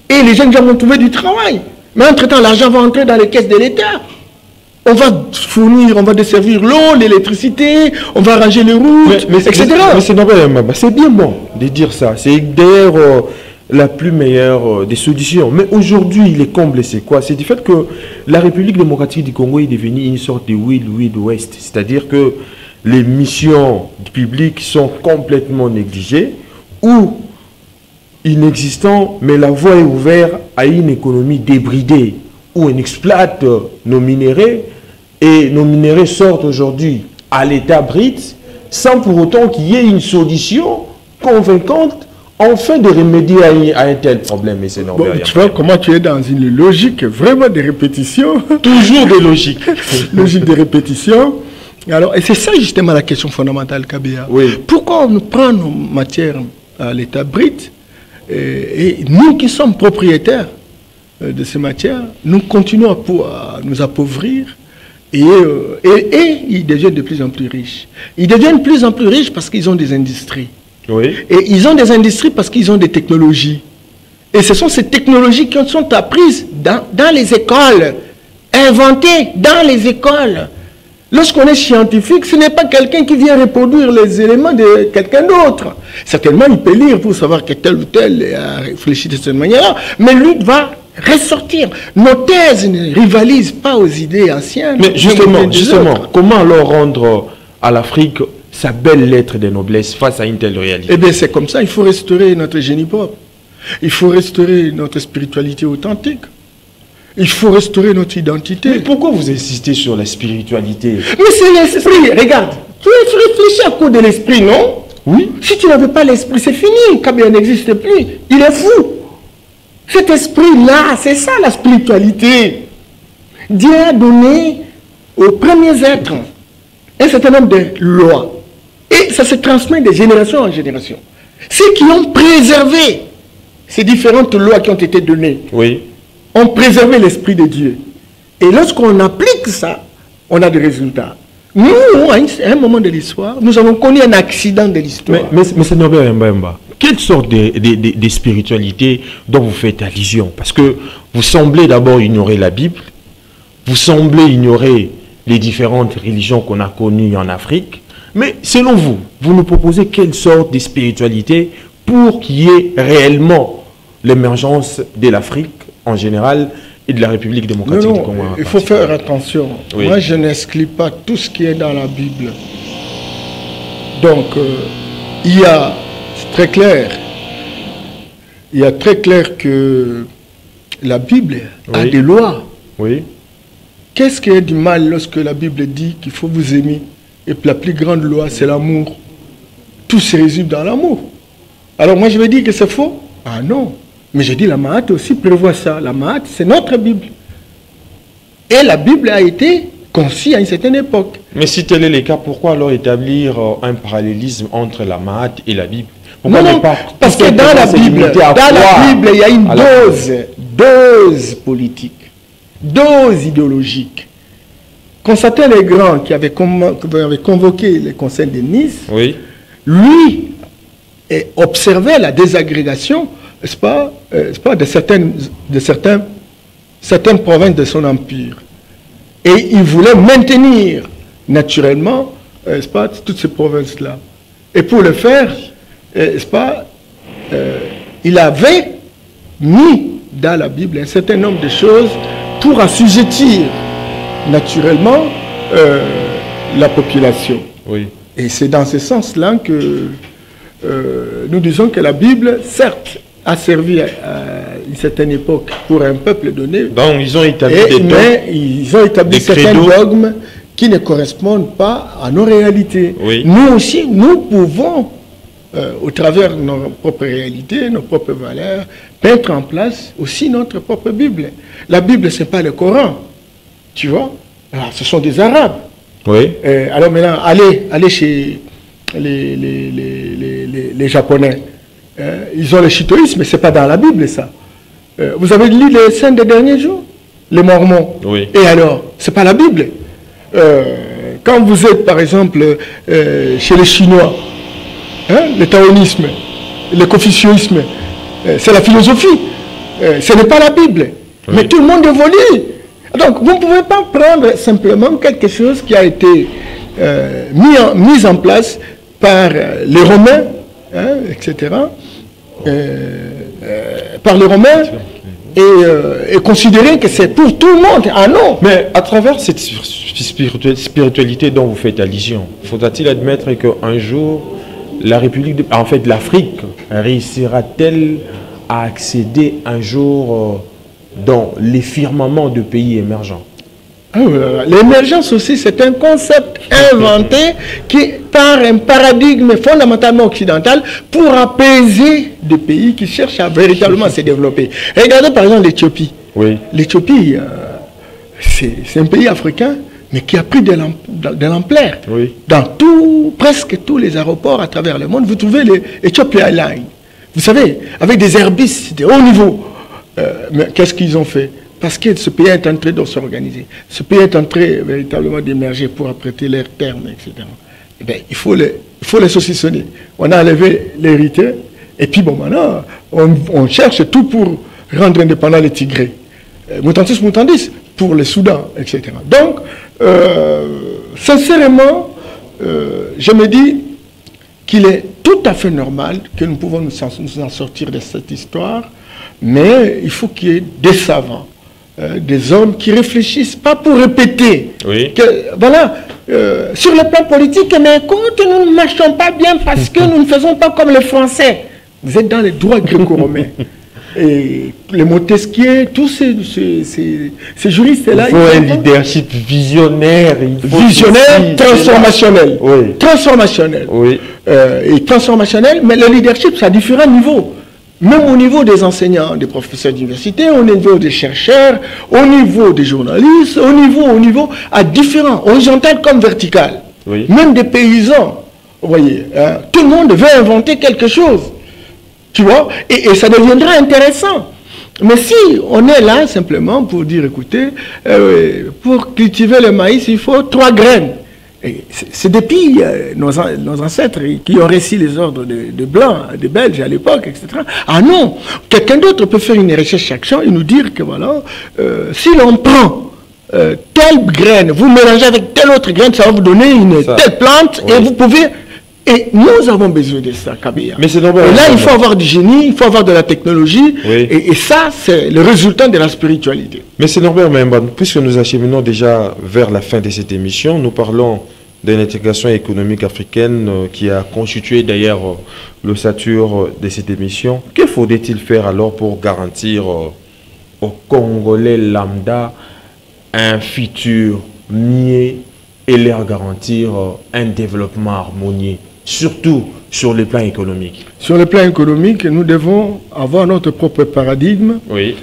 Et les jeunes gens vont trouver du travail. Mais entre-temps, l'argent va entrer dans les caisses de l'État. On va fournir, on va desservir l'eau, l'électricité, on va arranger les routes, etc. Mais c'est normal, c'est bien bon de dire ça. C'est d'ailleurs la plus meilleure des solutions. Mais aujourd'hui, les combles, c'est quoi? C'est du fait que la République démocratique du Congo est devenue une sorte de Wild West. C'est-à-dire que les missions publiques sont complètement négligées ou inexistants, mais la voie est ouverte à une économie débridée où on exploite nos minéraux et nos minéraux sortent aujourd'hui à l'état brut sans pour autant qu'il y ait une solution convaincante enfin de remédier à un tel problème. Et c'est normal. Bon, tu vois comment tu es dans une logique vraiment de répétition. Toujours des logiques. Logique de répétition. Alors, et c'est ça justement la question fondamentale, Kabea. Oui. Pourquoi on prend nos matières à l'état brut et nous qui sommes propriétaires de ces matières, nous continuons à nous appauvrir et ils deviennent de plus en plus riches. Ils deviennent de plus en plus riches parce qu'ils ont des industries. Oui. Et ils ont des industries parce qu'ils ont des technologies. Et ce sont ces technologies qui sont apprises dans les écoles, inventées dans les écoles. Lorsqu'on est scientifique, ce n'est pas quelqu'un qui vient reproduire les éléments de quelqu'un d'autre. Certainement, il peut lire pour savoir que tel ou tel a réfléchi de cette manière-là, mais lui va ressortir. Nos thèses ne rivalisent pas aux idées anciennes. Mais justement, comment alors rendre à l'Afrique sa belle lettre de noblesse face à une telle réalité? Eh bien, c'est comme ça, il faut restaurer notre génie propre. Il faut restaurer notre spiritualité authentique. Il faut restaurer notre identité. Mais pourquoi vous insistez sur la spiritualité? Mais c'est l'esprit, regarde. Tu réfléchis à cause de l'esprit, non? Oui. Si tu n'avais pas l'esprit, c'est fini. Kabea n'existe plus. Il est fou. Cet esprit-là, c'est ça la spiritualité. Dieu a donné aux premiers êtres un certain nombre de lois. Et ça se transmet de génération en génération. Ceux qui ont préservé ces différentes lois qui ont été données, oui, ont préservé l'esprit de Dieu. Et lorsqu'on applique ça, on a des résultats. Nous, à un moment de l'histoire, nous avons connu un accident de l'histoire. Mais c'est Norbert Mbemba, quelle sorte de spiritualité dont vous faites allusion? Parce que vous semblez d'abord ignorer la Bible, vous semblez ignorer les différentes religions qu'on a connues en Afrique, mais selon vous, vous nous proposez quelle sorte de spiritualité pour qu'il y ait réellement l'émergence de l'Afrique en général et de la République démocratique du Congo? Il faut faire attention. Oui. Moi, je n'exclus pas tout ce qui est dans la Bible. Donc, il y a, c'est très clair, il y a très clair que la Bible a des lois. Oui. Qu'est-ce qu'il y a du mal lorsque la Bible dit qu'il faut vous aimer? Et puis la plus grande loi, c'est l'amour. Tout se résume dans l'amour. Alors moi, je vais dire que c'est faux. Ah non. Mais je dis, la Mahat aussi prévoit ça. La Mahat, c'est notre Bible. Et la Bible a été conçu à une certaine époque. Mais si tel est le cas, pourquoi alors établir un parallélisme entre la Mahat et la Bible? Pourquoi Non, parce que dans la Bible, il y a une dose politique, dose idéologique. Constantin le Grand, qui avait convoqué le Conseil de Nice, oui, lui observait la désagrégation, n'est-ce pas, de certaines provinces de son empire. Et il voulait maintenir naturellement, n'est-ce pas, toutes ces provinces-là. Et pour le faire, n'est-ce pas, il avait mis dans la Bible un certain nombre de choses pour assujettir naturellement la population. Oui. Et c'est dans ce sens-là que nous disons que la Bible, certes, a servi à une certaine époque pour un peuple donné. Donc ils ont établi mais ils ont établi certains dogmes qui ne correspondent pas à nos réalités. Oui. Nous aussi, nous pouvons, au travers de nos propres réalités, nos propres valeurs, mettre en place aussi notre propre Bible. La Bible, ce n'est pas le Coran, tu vois. Alors, ce sont des Arabes. Oui. Alors maintenant, allez chez les Japonais. Ils ont le shintoïsme, mais ce n'est pas dans la Bible, ça. Vous avez lu les scènes des derniers jours? Les Mormons. Oui. Et alors, ce n'est pas la Bible. Quand vous êtes, par exemple, chez les Chinois, le taoïsme, le confucianisme, c'est la philosophie. Ce n'est pas la Bible. Oui. Mais tout le monde évolue. Donc, vous ne pouvez pas prendre simplement quelque chose qui a été mis en place par les Romains, etc., par les Romains, et considérer que c'est pour tout le monde. Ah non! Mais à travers cette spiritualité dont vous faites allusion, faudra-t-il admettre qu'un jour, la République, l'Afrique, réussira-t-elle à accéder un jour dans les firmaments de pays émergents? L'émergence aussi, c'est un concept inventé par un paradigme fondamentalement occidental pour apaiser des pays qui cherchent à véritablement se développer. Regardez par exemple l'Éthiopie. Oui. L'Éthiopie, c'est un pays africain, mais qui a pris de l'ampleur. Oui. Dans presque tous les aéroports à travers le monde, vous trouvez les Ethiopian Airlines. Vous savez, avec des Airbus de haut niveau. Mais qu'est-ce qu'ils ont fait? Parce que ce pays est en train de s'organiser. Ce pays est en train véritablement d'émerger pour apprêter leurs termes, etc. Eh bien, il faut les saucissonner. On a enlevé l'héritier, et puis bon, maintenant, on cherche tout pour rendre indépendants les Tigrés. Mutandis, pour le Soudan, etc. Donc, sincèrement, je me dis qu'il est tout à fait normal que nous pouvons nous en sortir de cette histoire, mais il faut qu'il y ait des savants, des hommes qui réfléchissent, pas pour répéter. Oui. Que, voilà, sur le plan politique, mais écoute, nous ne marchons pas bien parce que nous ne faisons pas comme les Français. Vous êtes dans les droits gréco-romains. Et les Montesquieu, tous ces juristes-là... Il faut un leadership visionnaire. Visionnaire, transformationnel. Oui. Transformationnel. Oui. Et transformationnel, mais le leadership, c'est à différents niveaux. Même au niveau des enseignants, des professeurs d'université, au niveau des chercheurs, au niveau des journalistes, au niveau à différents, horizontal comme vertical. Oui. Même des paysans, vous voyez, hein, tout le monde veut inventer quelque chose. Tu vois, et ça deviendra intéressant. Mais si on est là simplement pour dire, écoutez, pour cultiver le maïs, il faut 3 graines. C'est depuis nos ancêtres qui ont réussi les ordres de Blancs, de Belges à l'époque, etc. Ah non, quelqu'un d'autre peut faire une recherche-action et nous dire que voilà, si l'on prend telle graine, vous mélangez avec telle autre graine, ça va vous donner telle plante, oui. Et vous pouvez... Et nous avons besoin de ça, Kabila. Mais c'est normal. Et là, il faut avoir du génie, il faut avoir de la technologie. Oui. Et ça, c'est le résultat de la spiritualité. Mais c'est normal, puisque nous acheminons déjà vers la fin de cette émission, nous parlons de l'intégration économique africaine qui a constitué d'ailleurs l'ossature de cette émission. Que faudrait-il faire alors pour garantir aux Congolais lambda un futur mieux et leur garantir un développement harmonieux, surtout sur le plan économique? Sur le plan économique, nous devons avoir notre propre paradigme, oui.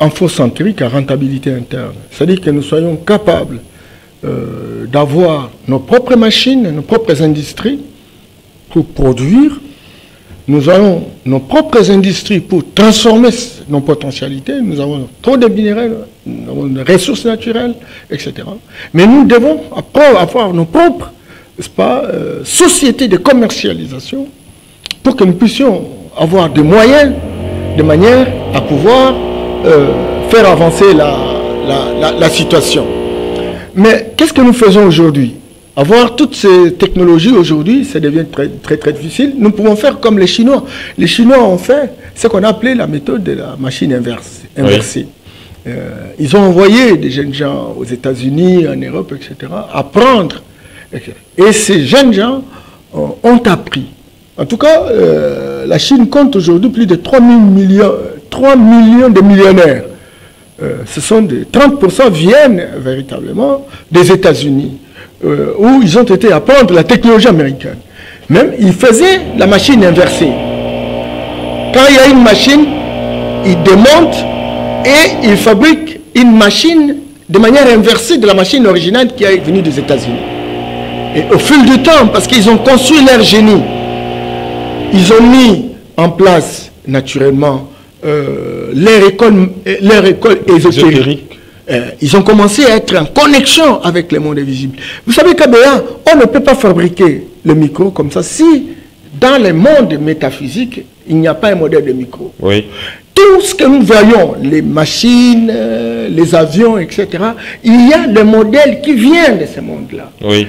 Infocentrique à rentabilité interne. C'est-à-dire que nous soyons capables d'avoir nos propres machines, nos propres industries pour produire. Nous avons nos propres industries pour transformer nos potentialités. Nous avons trop de minéraux, nous avons des ressources naturelles, etc. Mais nous devons avoir nos propres, n'est-ce pas, sociétés de commercialisation pour que nous puissions avoir des moyens de manière à pouvoir faire avancer la situation. Mais qu'est-ce que nous faisons aujourd'hui? Avoir toutes ces technologies aujourd'hui, ça devient très difficile. Nous pouvons faire comme les Chinois. Les Chinois ont fait ce qu'on a appelé la méthode de la machine inversée. Oui. Ils ont envoyé des jeunes gens aux États-Unis, en Europe, etc., apprendre. Et ces jeunes gens ont appris. En tout cas, la Chine compte aujourd'hui plus de 3 millions de millionnaires. Ce sont 30% viennent véritablement des États-Unis, où ils ont été apprendre la technologie américaine. Même, ils faisaient la machine inversée. Quand il y a une machine, ils démontent et ils fabriquent une machine de manière inversée de la machine originale qui est venue des États-Unis. Et au fil du temps, parce qu'ils ont construit leur génie, ils ont mis en place naturellement leur école ésotérique. Ils ont commencé à être en connexion avec le monde invisible. Vous savez qu'à Béa, on ne peut pas fabriquer le micro comme ça si dans le monde métaphysique, il n'y a pas un modèle de micro. Oui. Tout ce que nous voyons, les machines, les avions, etc., il y a le modèle qui vient de ce monde-là. Oui.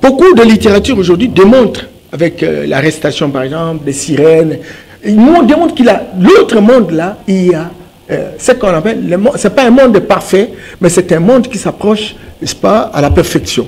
Beaucoup de littérature aujourd'hui démontre, avec l'arrestation par exemple, des sirènes, ils démontrent qu'il y a l'autre monde-là, il y a ce qu'on appelle, ce n'est pas un monde parfait, mais c'est un monde qui s'approche, n'est-ce pas, à la perfection.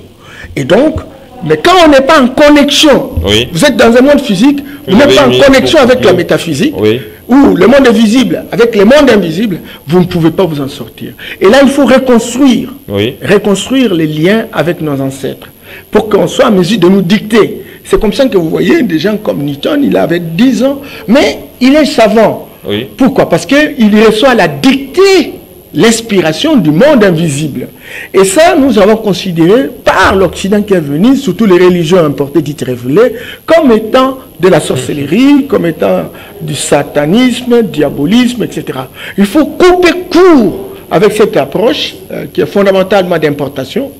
Et donc, mais quand on n'est pas en connexion, oui. Vous êtes dans un monde physique, vous n'êtes pas en connexion avec la métaphysique, oui. Ou le monde invisible, avec le monde invisible, vous ne pouvez pas vous en sortir. Et là, il faut reconstruire, oui. Reconstruire les liens avec nos ancêtres, pour qu'on soit en mesure de nous dicter. C'est comme ça que vous voyez des gens comme Newton, il avait 10 ans, mais il est savant. Oui. Pourquoi? Parce qu'il reçoit la dictée, l'inspiration du monde invisible. Et ça, nous avons considéré par l'Occident qui est venu, surtout les religions importées dites révélées, comme étant de la sorcellerie, comme étant du satanisme, diabolisme, etc. Il faut couper court avec cette approche qui est fondamentalement d'importation,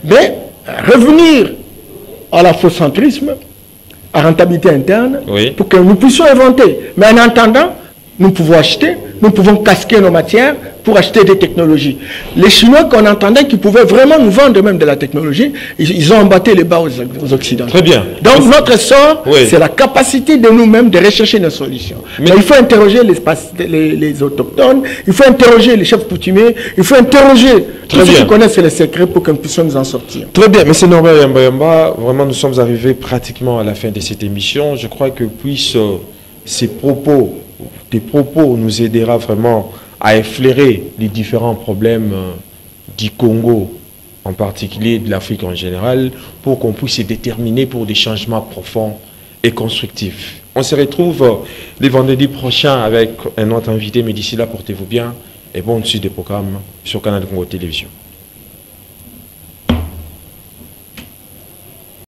mais revenir à l'aphocentrisme, à rentabilité interne, oui. Pour que nous puissions inventer. Mais en attendant, nous pouvons acheter, nous pouvons casquer nos matières pour acheter des technologies. Les Chinois qu'on entendait qui pouvaient vraiment nous vendre même de la technologie, ils ont embatté les bas aux Occidentaux. Très bien. Donc notre sort, oui. C'est la capacité de nous-mêmes de rechercher nos solutions. Mais il faut interroger les autochtones, il faut interroger les chefs coutumiers, il faut interroger tous ceux qui connaissent les secrets pour que nous puissions nous en sortir. Très bien. M. Norbert Yamba, vraiment nous sommes arrivés pratiquement à la fin de cette émission. Je crois que tes propos nous aidera vraiment à efflairer les différents problèmes du Congo, en particulier de l'Afrique en général, pour qu'on puisse se déterminer pour des changements profonds et constructifs. On se retrouve les vendredis prochains avec un autre invité, mais d'ici là, portez-vous bien et bonne suite des programmes sur Canal Congo Télévision.